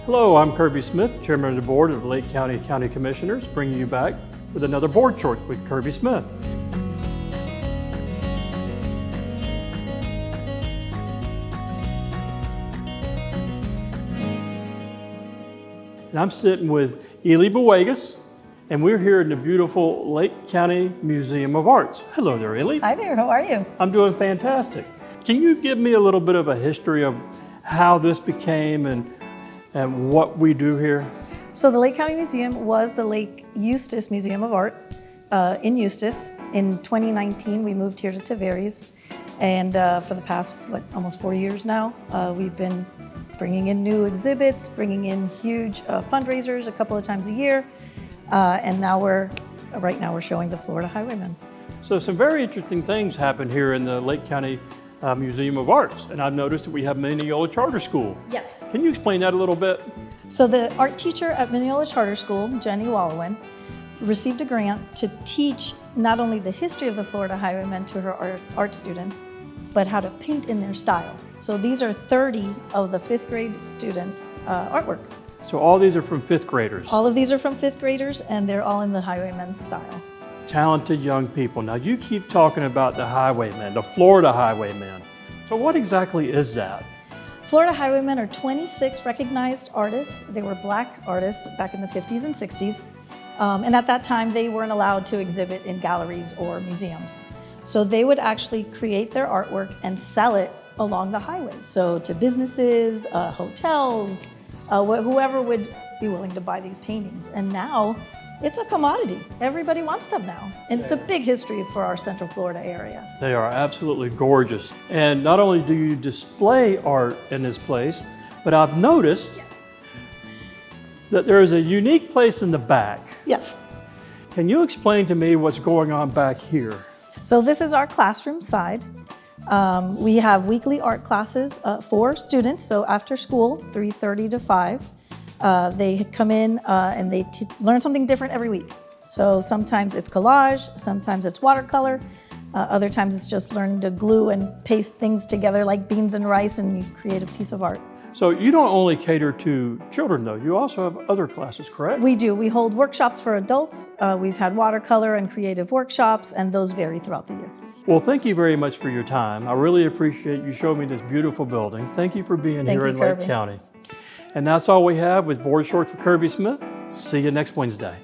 Hello, I'm Kirby Smith, Chairman of the Board of Lake County County Commissioners, bringing you back with another board short with Kirby Smith. And I'm sitting with Ely Bowegas, and we're here in the beautiful Lake County Museum of Arts. Hello there, Ely. Hi there, how are you? I'm doing fantastic. Can you give me a little bit of a history of how this became and what we do here? So the Lake County Museum was the Lake Eustis Museum of Art in Eustis. In 2019, we moved here to Tavares, and for the past, almost 4 years now, we've been bringing in new exhibits, bringing in huge fundraisers a couple of times a year, and now right now we're showing the Florida Highwaymen. So some very interesting things happen here in the Lake County Museum of Arts, and I've noticed that we have Mineola Charter School. Yes. Can you explain that a little bit? So the art teacher at Mineola Charter School, Jenny Wallowin, received a grant to teach not only the history of the Florida Highwaymen to her art students, but how to paint in their style. So these are 30 of the 5th grade students' artwork. So all these are from 5th graders? All of these are from 5th graders, and they're all in the Highwaymen style. Talented young people. Now you keep talking about the Highwaymen, the Florida Highwaymen. So what exactly is that? Florida Highwaymen are 26 recognized artists. They were Black artists back in the 50s and 60s. And at that time, they weren't allowed to exhibit in galleries or museums. So they would actually create their artwork and sell it along the highways. So to businesses, hotels, whoever would be willing to buy these paintings. And now it's a commodity. Everybody wants them now. And it's a big history for our Central Florida area. They are absolutely gorgeous. And not only do you display art in this place, but I've noticed that there is a unique place in the back. Yes. Can you explain to me what's going on back here? So this is our classroom side. We have weekly art classes for students. So after school, 3:30 to 5. They come in and they learn something different every week. So sometimes it's collage, sometimes it's watercolor, other times it's just learning to glue and paste things together like beans and rice, and you create a piece of art. So you don't only cater to children though, you also have other classes, correct? We do. We hold workshops for adults. We've had watercolor and creative workshops, and those vary throughout the year. Well, thank you very much for your time. I really appreciate you showing me this beautiful building. Thank you for being here in Lake County. And that's all we have with Board Shorts with Kirby Smith. See you next Wednesday.